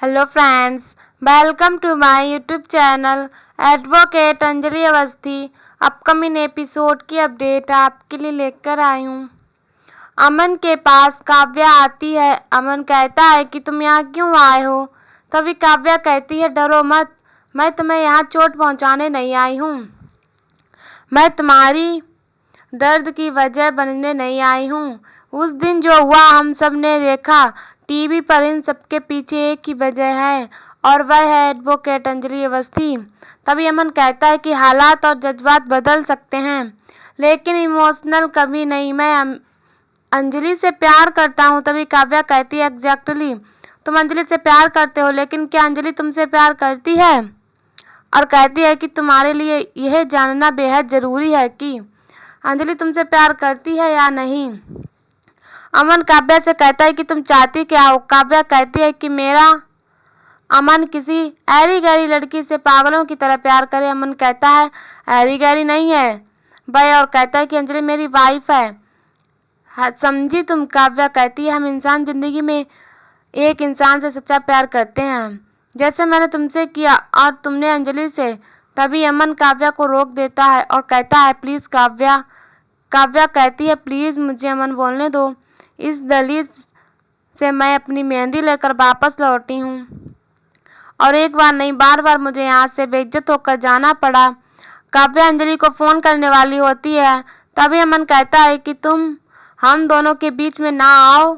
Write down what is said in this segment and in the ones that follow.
Hello friends, welcome to my YouTube channel advocate Anjali Awasthi. Upcoming episode की update आपके लिए लेकर आई हूँ। अमन के पास काव्या आती है। अमन कहता है कि तुम यहाँ क्यों आए हो। तभी काव्या कहती है, डरो मत, मैं तुम्हें यहाँ चोट पहुँचाने नहीं आई हूँ, मैं तुम्हारी दर्द की वजह बनने नहीं आई हूँ। उस दिन जो हुआ हम सब ने देखा टीवी पर, इन सबके पीछे एक ही वजह है और वह है एडवोकेट अंजलि अवस्थी। तभी अमन कहता है कि हालात और जज्बात बदल सकते हैं लेकिन इमोशनल कभी नहीं। मैं अंजलि से प्यार करता हूँ। तभी काव्या कहती है, एग्जैक्टली, तुम अंजलि से प्यार करते हो, लेकिन क्या अंजलि तुमसे प्यार करती है? और कहती है कि तुम्हारे लिए यह जानना बेहद जरूरी है कि अंजलि तुमसे प्यार करती है या नहीं। अमन काव्या से कहता है कि तुम चाहती क्या हो। काव्या कहती है कि मेरा अमन किसी ऐरी गैरी लड़की से पागलों की तरह प्यार करे। अमन कहता है, ऐरी गैरी नहीं है भाई, और कहता है कि अंजलि मेरी वाइफ है। हाँ, समझी तुम? काव्या कहती है, हम इंसान जिंदगी में एक इंसान से सच्चा प्यार करते हैं जैसे मैंने तुमसे किया और तुमने अंजलि से। तभी अमन काव्या को रोक देता है और कहता है, प्लीज काव्या। काव्या कहती है, प्लीज मुझे अमन बोलने दो। इस दलील से मैं अपनी मेहंदी लेकर वापस लौटी हूँ और एक बार नहीं बार बार मुझे यहाँ से बेइज्जत होकर जाना पड़ा। काव्या अंजलि को फोन करने वाली होती है। तभी अमन कहता है कि तुम हम दोनों के बीच में ना आओ,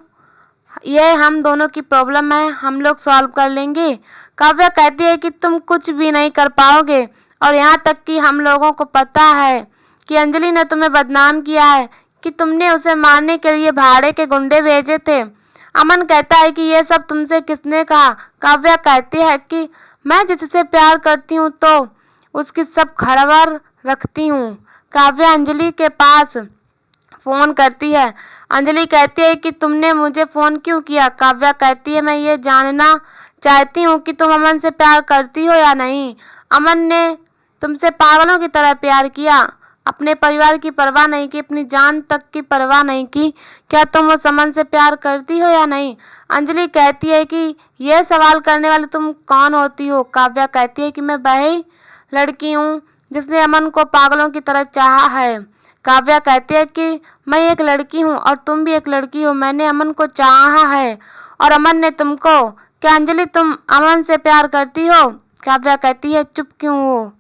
यह हम दोनों की प्रॉब्लम है, हम लोग सॉल्व कर लेंगे। काव्या कहती है कि तुम कुछ भी नहीं कर पाओगे और यहाँ तक कि हम लोगों को पता है कि अंजलि ने तुम्हें बदनाम किया है, कि तुमने उसे मारने के लिए भाड़े के गुंडे भेजे थे। अमन कहता है कि ये सब तुमसे किसने कहा। काव्या कहती है कि मैं जिससे प्यार करती हूँ तो उसकी सब खबर रखती हूँ। काव्या अंजलि के पास फोन करती है। अंजलि कहती है कि तुमने मुझे फोन क्यों किया। काव्या कहती है, मैं ये जानना चाहती हूँ कि तुम अमन से प्यार करती हो या नहीं। अमन ने तुमसे पागलों की तरह प्यार किया, अपने परिवार की परवाह नहीं की, अपनी जान तक की परवाह नहीं की। क्या तुम उस अमन से प्यार करती हो या नहीं? अंजलि कहती है कि यह सवाल करने वाली तुम कौन होती हो। काव्या कहती है कि मैं वही लड़की हूँ जिसने अमन को पागलों की तरह चाहा है। काव्या कहती है कि मैं एक लड़की हूँ और तुम भी एक लड़की हो, मैंने अमन को चाहा है और अमन ने तुमको। क्या अंजलि तुम अमन से प्यार करती हो? काव्या कहती है, चुप क्यों हो,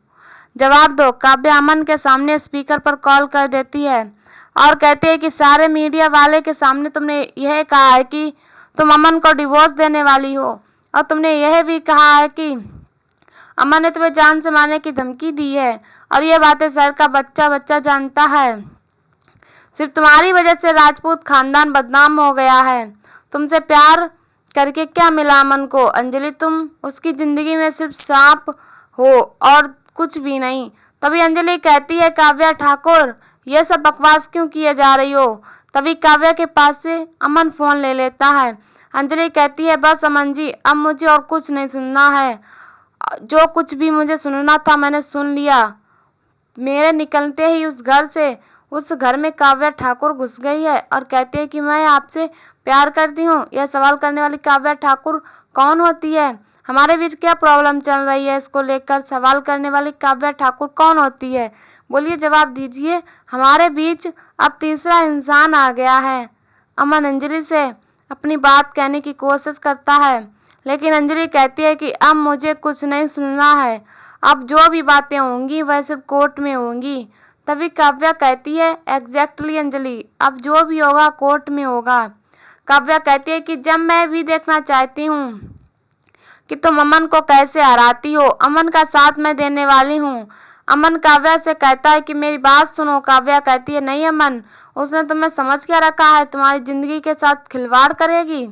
जवाब दो। काव्या अमन के सामने स्पीकर पर कॉल कर देती है और कहती है कि सारे मीडिया वाले के सामने तुमने यह कहा है कि तुम अमन को डिवोर्स देने वाली हो और तुमने यह भी कहा है कि अमन ने तुम्हें जान से मारने की धमकी दी है और ये बातें शहर का बच्चा बच्चा जानता है। सिर्फ तुम्हारी वजह से राजपूत खानदान बदनाम हो गया है। तुमसे प्यार करके क्या मिला अमन को? अंजलि तुम उसकी जिंदगी में सिर्फ सांप हो और कुछ भी नहीं। तभी अंजलि कहती है, काव्या ठाकुर, यह सब बकवास क्यों किए जा रही हो। तभी काव्या के पास से अमन फोन ले लेता है। अंजलि कहती है, बस अमन जी, अब मुझे और कुछ नहीं सुनना है, जो कुछ भी मुझे सुनना था मैंने सुन लिया। मेरे निकलते ही उस घर में काव्या ठाकुर घुस गई है और कहती है कि मैं आपसे प्यार करती हूँ। यह सवाल करने वाली काव्या ठाकुर कौन होती है? हमारे बीच क्या प्रॉब्लम चल रही है, इसको लेकर सवाल करने वाली काव्या ठाकुर कौन होती है? बोलिए, जवाब दीजिए। हमारे बीच अब तीसरा इंसान आ गया है। अमन अंजलि से अपनी बात कहने की कोशिश करता है लेकिन अंजलि कहती है कि अब मुझे कुछ नहीं सुनना है, अब जो भी बातें होंगी वह सिर्फ कोर्ट में होंगी। तभी काव्या कहती है, एग्जैक्टली अंजलि, अब जो भी होगा कोर्ट में होगा। काव्या कहती है कि जब मैं भी देखना चाहती हूँ कि तुम अमन को कैसे हराती हो, अमन का साथ मैं देने वाली हूँ। अमन काव्या से कहता है कि मेरी बात सुनो। काव्या कहती है, नहीं अमन, उसने तुम्हें समझ क्या रखा है, तुम्हारी जिंदगी के साथ खिलवाड़ करेगी,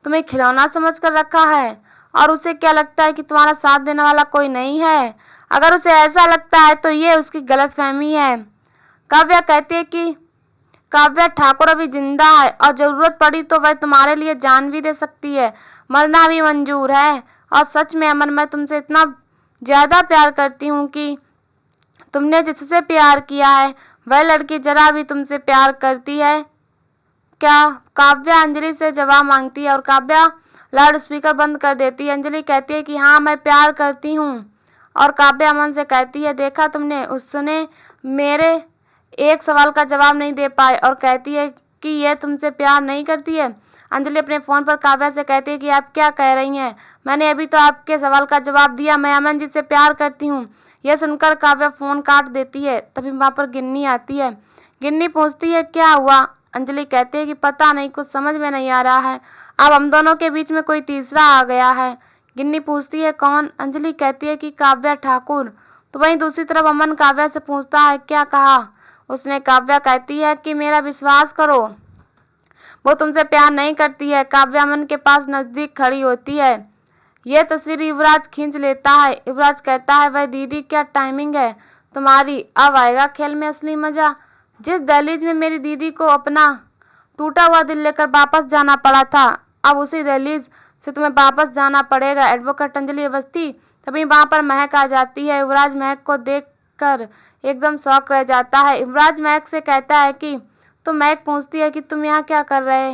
तुम्हें खिलौना समझ कर रखा है और उसे क्या लगता है कि तुम्हारा साथ देने वाला कोई नहीं है। अगर उसे ऐसा लगता है तो ये उसकी गलतफहमी है। काव्या कहती है कि काव्या ठाकुर अभी जिंदा है और जरूरत पड़ी तो वह तुम्हारे लिए जान भी दे सकती है, मरना भी मंजूर है। और सच में अमन, मैं तुमसे इतना ज्यादा प्यार करती हूँ कि तुमने जिससे प्यार किया है वह लड़की जरा भी तुमसे प्यार करती है क्या काव्या अंजलि से जवाब मांगती है और काव्या लाउड स्पीकर बंद कर देती है। अंजलि कहती है कि हाँ मैं प्यार करती हूँ और काव्या अमन से कहती है देखा तुमने, उसने मेरे एक सवाल का जवाब नहीं दे पाए और कहती है कि यह तुमसे प्यार नहीं करती है। अंजलि अपने फ़ोन पर काव्या से कहती है कि आप क्या कह रही हैं, मैंने अभी तो आपके सवाल का जवाब दिया, मैं अमन जी से प्यार करती हूँ। यह सुनकर काव्या फ़ोन काट देती है। तभी वहाँ पर गिन्नी आती है। गिन्नी पूछती है क्या हुआ। अंजलि कहती है कि पता नहीं, कुछ समझ में नहीं आ रहा है, अब हम दोनों के बीच में कोई तीसरा आ गया है। गिन्नी पूछती है कौन। अंजलि कहती है कि काव्या ठाकुर। तो वहीं दूसरी तरफ अमन काव्या से पूछता है क्या कहा उसने। काव्या कहती है कि मेरा विश्वास करो, वो तुमसे प्यार नहीं करती है। काव्या अमन के पास नजदीक खड़ी होती है। यह तस्वीर युवराज खींच लेता है। युवराज कहता है वह दीदी क्या टाइमिंग है तुम्हारी, अब आएगा खेल में असली मजा। जिस दहलीज में मेरी दीदी को अपना टूटा हुआ दिल लेकर वापस जाना पड़ा था, अब उसी दहलीज से तुम्हें वापस जाना पड़ेगा। एडवोकेट अंजलि अवस्थी। तभी वहां पर महक आ जाती है। युवराज महक को देखकर एकदम शॉक रह जाता है। युवराज महक से कहता है कि तो महक पूछती है कि तुम यहाँ क्या कर रहे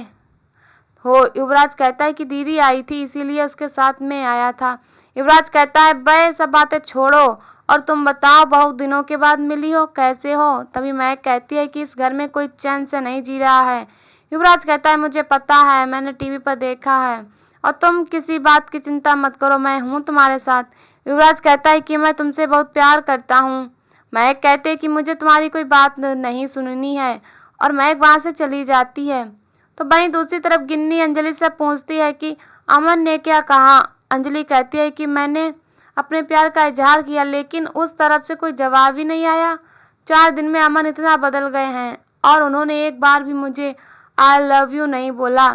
हो। युवराज कहता है कि दीदी आई थी इसीलिए उसके साथ में आया था। युवराज कहता है वह सब बातें छोड़ो और तुम बताओ, बहुत दिनों के बाद मिली हो, कैसे हो। तभी महक कहती है कि इस घर में कोई चैन से नहीं जी रहा है। युवराज कहता है मुझे पता है, मैंने टीवी पर देखा है और तुम किसी बात की चिंता मत करो, मैं हूँ तुम्हारे साथ। युवराज कहता है कि मैं तुमसे बहुत प्यार करता हूँ। महक कहते है कि मुझे तुम्हारी कोई बात नहीं सुननी है और महक वहाँ से चली जाती है। तो वहीं दूसरी तरफ गिन्नी अंजलि से पूछती है कि अमन ने क्या कहा। अंजलि कहती है कि मैंने अपने प्यार का इजहार किया लेकिन उस तरफ से कोई जवाब ही नहीं आया। 4 दिन में अमन इतना बदल गए हैं और उन्होंने एक बार भी मुझे आई लव यू नहीं बोला,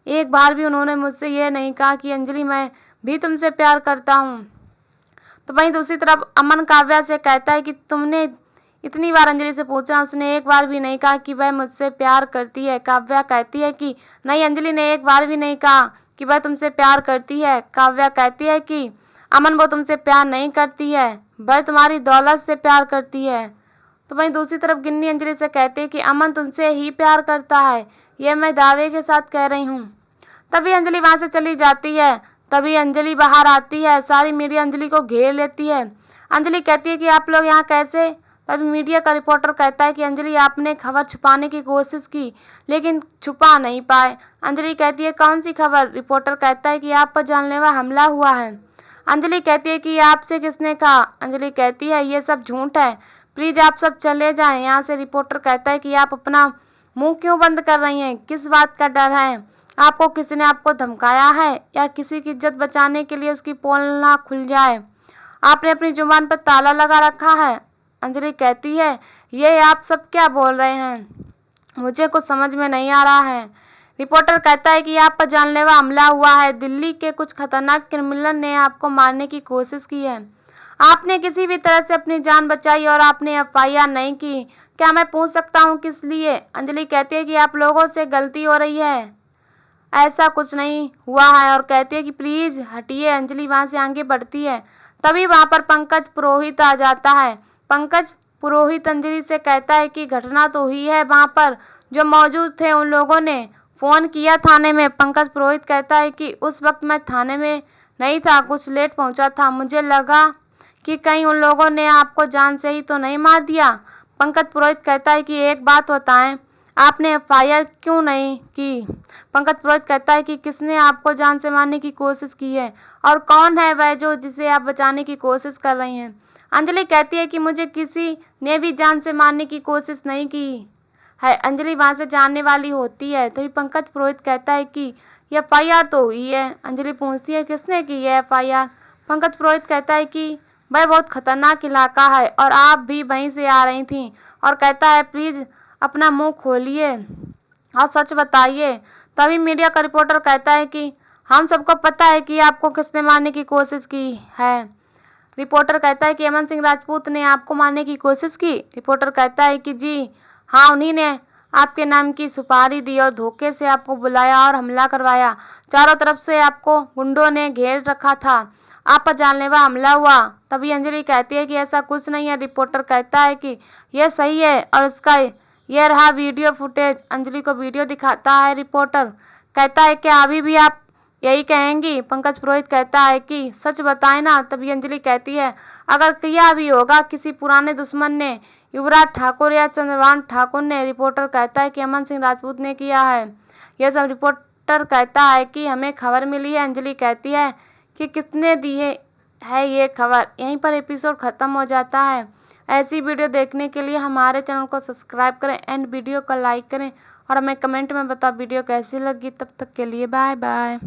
एक बार भी उन्होंने मुझसे यह नहीं कहा कि अंजलि मैं भी तुमसे प्यार करता हूँ। तो वहीं दूसरी तरफ अमन काव्या से कहता है कि तुमने इतनी बार अंजलि से पूछा, उसने एक बार भी नहीं कहा कि वह मुझसे प्यार करती है। काव्या कहती है कि नहीं, अंजलि ने एक बार भी नहीं कहा कि वह तुमसे प्यार करती है। काव्या कहती है कि अमन वो तुमसे प्यार नहीं करती है, वह तुम्हारी दौलत से प्यार करती है। तो वहीं दूसरी तरफ गिन्नी अंजलि से कहती है कि अमन तुमसे ही प्यार करता है, यह मैं दावे के साथ कह रही हूँ। तभी अंजलि वहां से चली जाती है। तभी अंजलि बाहर आती है। सारी मीडिया अंजलि को घेर लेती है। अंजलि कहती है कि आप लोग यहाँ कैसे। तभी मीडिया का रिपोर्टर कहता है कि अंजलि आपने खबर छुपाने की कोशिश की लेकिन छुपा नहीं पाए। अंजलि कहती है कौन सी खबर। रिपोर्टर कहता है कि आप पर जानलेवा हमला हुआ है। अंजलि कहती है कि आपसे किसने कहा। अंजलि कहती है ये सब झूठ है, प्लीज आप सब चले जाएं यहाँ से। रिपोर्टर कहता है कि आप अपना मुंह क्यों बंद कर रही हैं, किस बात का डर है आपको, किसी ने आपको धमकाया है या किसी की इज्जत बचाने के लिए उसकी पोल ना खुल जाए, आपने अपनी जुबान पर ताला लगा रखा है। अंजलि कहती है ये आप सब क्या बोल रहे हैं, मुझे कुछ समझ में नहीं आ रहा है। रिपोर्टर कहता है कि आप पर जानलेवा हमला हुआ है, दिल्ली के कुछ खतरनाक क्रिमिनल ने आपको मारने की कोशिश की है, आपने किसी भी तरह से अपनी जान बचाई और आपने एफआईआर नहीं की, क्या मैं पूछ सकता हूँ किस लिए। अंजलि कहती है कि आप लोगों से गलती हो रही है, ऐसा कुछ नहीं हुआ है और कहती है कि प्लीज हटिए। अंजलि वहां से आगे बढ़ती है। तभी वहां पर पंकज पुरोहित आ जाता है। पंकज पुरोहित अंजलि से कहता है कि घटना तो हुई है, वहां पर जो मौजूद थे उन लोगों ने फोन किया थाने में। पंकज पुरोहित कहता है कि उस वक्त मैं थाने में नहीं था, कुछ लेट पहुंचा था, मुझे लगा कि कहीं उन लोगों ने आपको जान से ही तो नहीं मार दिया। पंकज पुरोहित कहता है कि एक बात बताएं, आपने एफआईआर क्यों नहीं की। पंकज पुरोहित कहता है कि किसने आपको जान से मारने की कोशिश की है और कौन है वह जो जिसे आप बचाने की कोशिश कर रही हैं। अंजलि कहती है कि मुझे किसी ने भी जान से मारने की कोशिश नहीं की है। अंजलि वहां से जाने वाली होती है। तभी पंकज पुरोहित कहता है कि एफआईआर तो हुई है। अंजलि पूछती है किसने की है एफआईआर। पंकज पुरोहित कहता है कि वह बहुत खतरनाक इलाका है और आप भी वहीं से आ रही थी और कहता है प्लीज अपना मुंह खोलिए और सच बताइए। तभी मीडिया का रिपोर्टर कहता है कि हम सबको पता है कि आपको किसने मारने की कोशिश की है। रिपोर्टर कहता है कि अमन सिंह राजपूत ने आपको मारने की कोशिश की। रिपोर्टर कहता है कि जी हाँ, उन्हीं ने आपके नाम की सुपारी दी और धोखे से आपको बुलाया और हमला करवाया। चारों तरफ से आपको गुंडों ने घेर रखा था, आप पर जानलेवा हमला हुआ। तभी अंजलि कहती है कि ऐसा कुछ नहीं है। रिपोर्टर कहता है कि यह सही है और इसका यह रहा वीडियो फुटेज। अंजलि को वीडियो दिखाता है रिपोर्टर। कहता है क्या अभी भी आप यही कहेंगी? पंकज पुरोहित कहता है कि सच बताएं ना। तभी अंजलि कहती है अगर किया भी होगा किसी पुराने दुश्मन ने, युवराज ठाकुर या चंद्रभान ठाकुर ने। रिपोर्टर कहता है कि अमन सिंह राजपूत ने किया है यह सब। रिपोर्टर कहता है कि हमें खबर मिली है। अंजलि कहती है कि किसने दी है ये खबर। यहीं पर एपिसोड खत्म हो जाता है। ऐसी वीडियो देखने के लिए हमारे चैनल को सब्सक्राइब करें एंड वीडियो को लाइक करें और हमें कमेंट में बताओ वीडियो कैसी लगी। तब तक के लिए बाय बाय।